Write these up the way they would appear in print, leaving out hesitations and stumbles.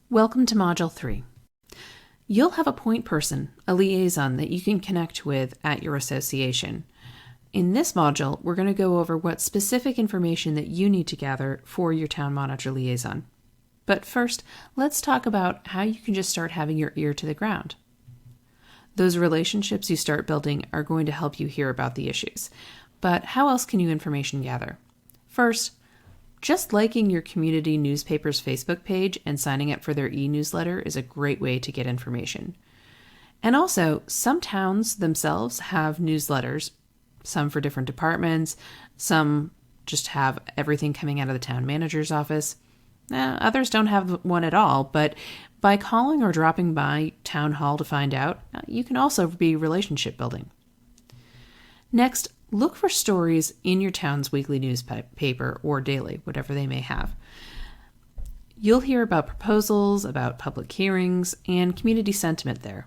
Welcome to Module 3. You'll have a point person, a liaison that you can connect with at your association. In this module, we're going to go over what specific information that you need to gather for your town monitor liaison. But first, let's talk about how you can just start having your ear to the ground. Those relationships you start building are going to help you hear about the issues. But how else can you information gather? First, just liking your community newspaper's Facebook page and signing up for their e-newsletter is a great way to get information. And also, some towns themselves have newsletters, some for different departments, some just have everything coming out of the town manager's office. Others don't have one at all, but by calling or dropping by town hall to find out, you can also be relationship building. Next, look for stories in your town's weekly newspaper or daily, whatever they may have. You'll hear about proposals, about public hearings, and community sentiment there.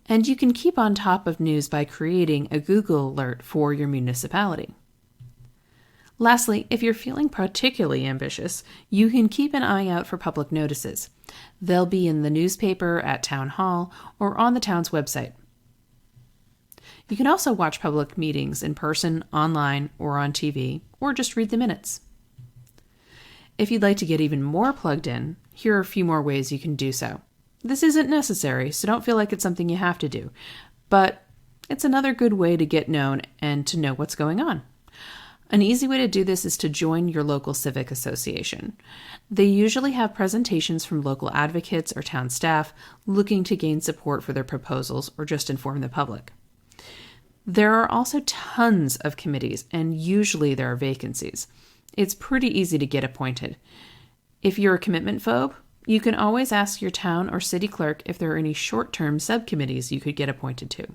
And you can keep on top of news by creating a Google alert for your municipality. Lastly, if you're feeling particularly ambitious, you can keep an eye out for public notices. They'll be in the newspaper, at town hall, or on the town's website. You can also watch public meetings in person, online, or on TV, or just read the minutes. If you'd like to get even more plugged in, here are a few more ways you can do so. This isn't necessary, so don't feel like it's something you have to do, but it's another good way to get known and to know what's going on. An easy way to do this is to join your local civic association. They usually have presentations from local advocates or town staff looking to gain support for their proposals or just inform the public. There are also tons of committees, and usually there are vacancies. It's pretty easy to get appointed. If you're a commitment phobe, you can always ask your town or city clerk if there are any short-term subcommittees you could get appointed to.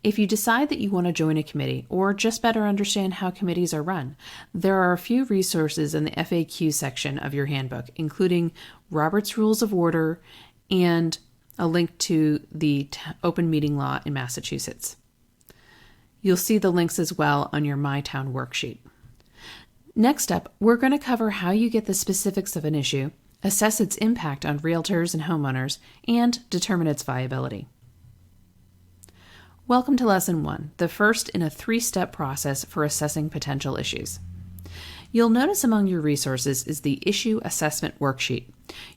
If you decide that you want to join a committee or just better understand how committees are run, there are a few resources in the FAQ section of your handbook, including Robert's Rules of Order and a link to the open meeting law in Massachusetts. You'll see the links as well on your My Town worksheet. Next up, we're going to cover how you get the specifics of an issue, assess its impact on realtors and homeowners, and determine its viability. Welcome to Lesson 1, the first in a 3-step process for assessing potential issues. You'll notice among your resources is the Issue Assessment Worksheet.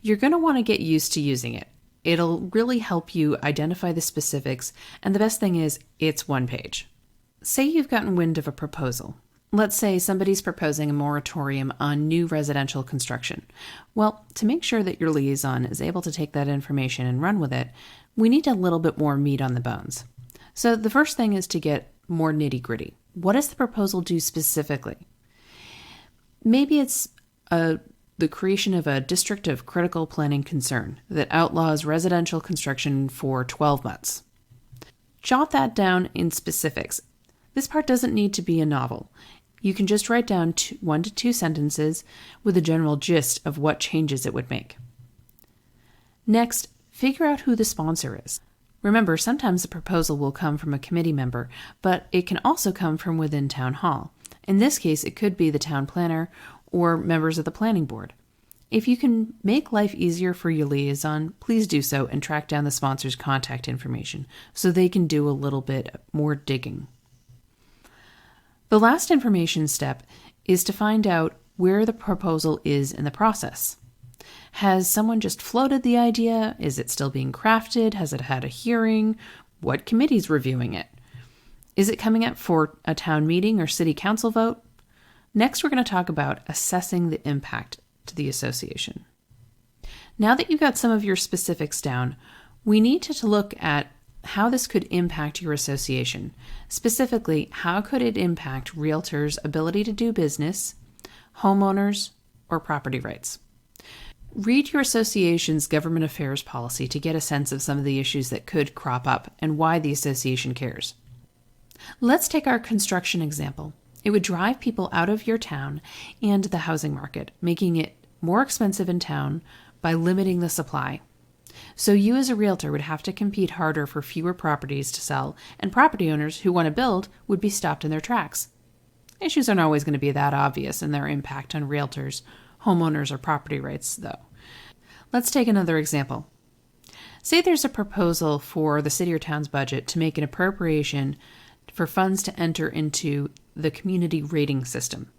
You're going to want to get used to using it. It'll really help you identify the specifics, and the best thing is, it's one page. Say you've gotten wind of a proposal. Let's say somebody's proposing a moratorium on new residential construction. Well, to make sure that your liaison is able to take that information and run with it, we need a little bit more meat on the bones. So the first thing is to get more nitty-gritty. What does the proposal do specifically? Maybe it's the creation of a district of critical planning concern that outlaws residential construction for 12 months. Jot that down in specifics. This part doesn't need to be a novel. You can just write down 1 to 2 sentences with a general gist of what changes it would make. Next, figure out who the sponsor is. Remember, sometimes the proposal will come from a committee member, but it can also come from within town hall. In this case, it could be the town planner or members of the planning board. If you can make life easier for your liaison, please do so and track down the sponsor's contact information so they can do a little bit more digging. The last information step is to find out where the proposal is in the process. Has someone just floated the idea? Is it still being crafted? Has it had a hearing? What committee's reviewing it? Is it coming up for a town meeting or city council vote? Next, we're going to talk about assessing the impact to the association. Now that you've got some of your specifics down, we need to look at how this could impact your association. Specifically, how could it impact realtors' ability to do business, homeowners, or property rights? Read your association's government affairs policy to get a sense of some of the issues that could crop up and why the association cares. Let's take our construction example. It would drive people out of your town and the housing market, making it more expensive in town by limiting the supply. So you as a realtor would have to compete harder for fewer properties to sell, and property owners who want to build would be stopped in their tracks. Issues aren't always going to be that obvious in their impact on realtors, homeowners, or property rights, though. Let's take another example. Say there's a proposal for the city or town's budget to make an appropriation for funds to enter into the community rating system.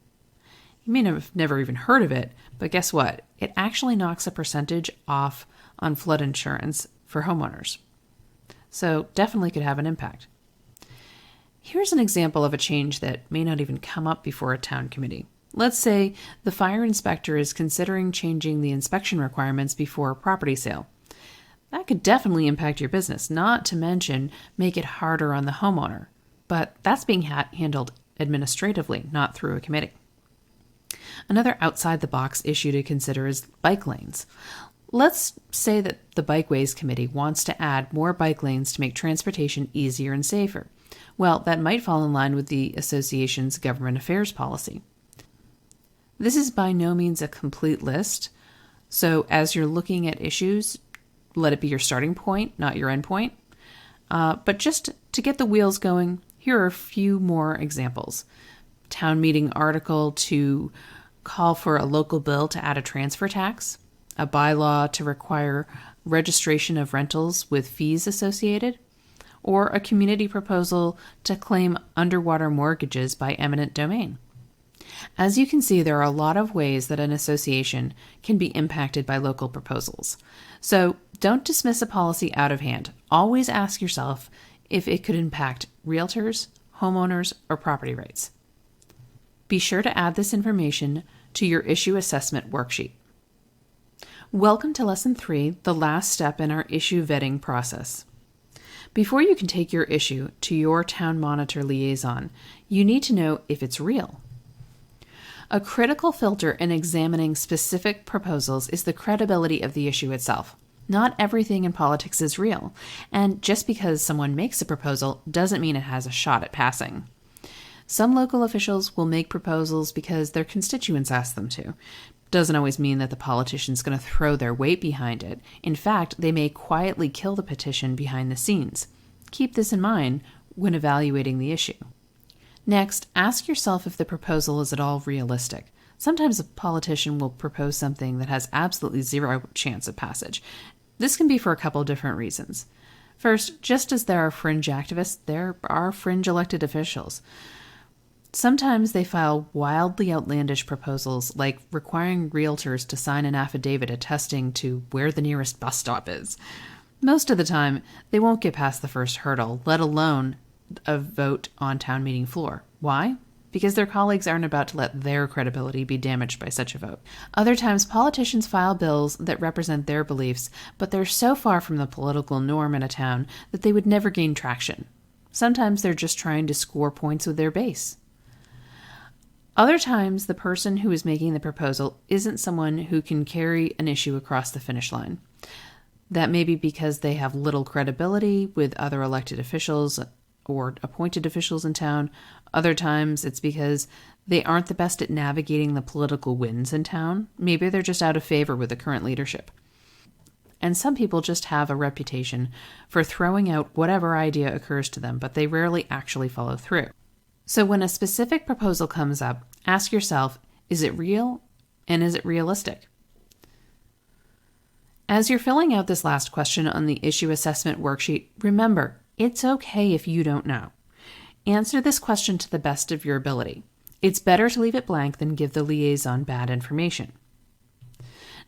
You may have never even heard of it, but guess what? It actually knocks a percentage off on flood insurance for homeowners. So definitely could have an impact. Here's an example of a change that may not even come up before a town committee. Let's say the fire inspector is considering changing the inspection requirements before a property sale. That could definitely impact your business, not to mention make it harder on the homeowner. But that's being handled administratively, not through a committee. Another outside-the-box issue to consider is bike lanes. Let's say that the Bikeways Committee wants to add more bike lanes to make transportation easier and safer. Well, that might fall in line with the association's government affairs policy. This is by no means a complete list, so as you're looking at issues, let it be your starting point, not your end point. But just to get the wheels going, here are a few more examples. Town meeting article to call for a local bill to add a transfer tax, a bylaw to require registration of rentals with fees associated, or a community proposal to claim underwater mortgages by eminent domain. As you can see, there are a lot of ways that an association can be impacted by local proposals. So don't dismiss a policy out of hand. Always ask yourself if it could impact realtors, homeowners, or property rights. Be sure to add this information to your issue assessment worksheet. Welcome to Lesson 3, the last step in our issue vetting process. Before you can take your issue to your town monitor liaison, you need to know if it's real. A critical filter in examining specific proposals is the credibility of the issue itself. Not everything in politics is real, and just because someone makes a proposal doesn't mean it has a shot at passing. Some local officials will make proposals because their constituents ask them to. Doesn't always mean that the politician's going to throw their weight behind it. In fact, they may quietly kill the petition behind the scenes. Keep this in mind when evaluating the issue. Next, ask yourself if the proposal is at all realistic. Sometimes a politician will propose something that has absolutely zero chance of passage. This can be for a couple of different reasons. First, just as there are fringe activists, there are fringe elected officials. Sometimes they file wildly outlandish proposals, like requiring realtors to sign an affidavit attesting to where the nearest bus stop is. Most of the time, they won't get past the first hurdle, let alone a vote on town meeting floor. Why? Because their colleagues aren't about to let their credibility be damaged by such a vote. Other times, politicians file bills that represent their beliefs, but they're so far from the political norm in a town that they would never gain traction. Sometimes they're just trying to score points with their base. Other times, the person who is making the proposal isn't someone who can carry an issue across the finish line. That may be because they have little credibility with other elected officials or appointed officials in town. Other times, it's because they aren't the best at navigating the political winds in town. Maybe they're just out of favor with the current leadership. And some people just have a reputation for throwing out whatever idea occurs to them, but they rarely actually follow through. So when a specific proposal comes up, ask yourself, is it real and is it realistic? As you're filling out this last question on the issue assessment worksheet, remember, it's okay if you don't know. Answer this question to the best of your ability. It's better to leave it blank than give the liaison bad information.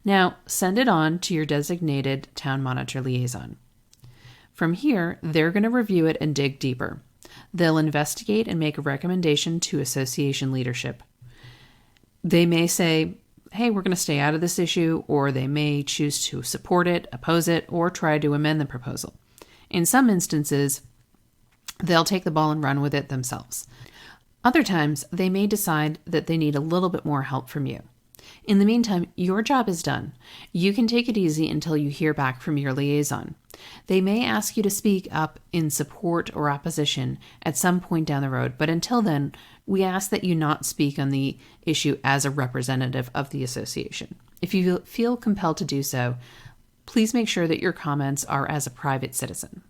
Now, send it on to your designated town monitor liaison. From here, they're going to review it and dig deeper. They'll investigate and make a recommendation to association leadership. They may say, hey, we're going to stay out of this issue, or they may choose to support it, oppose it, or try to amend the proposal. In some instances, they'll take the ball and run with it themselves. Other times, they may decide that they need a little bit more help from you. In the meantime, your job is done. You can take it easy until you hear back from your liaison. They may ask you to speak up in support or opposition at some point down the road, but until then, we ask that you not speak on the issue as a representative of the association. If you feel compelled to do so, please make sure that your comments are as a private citizen.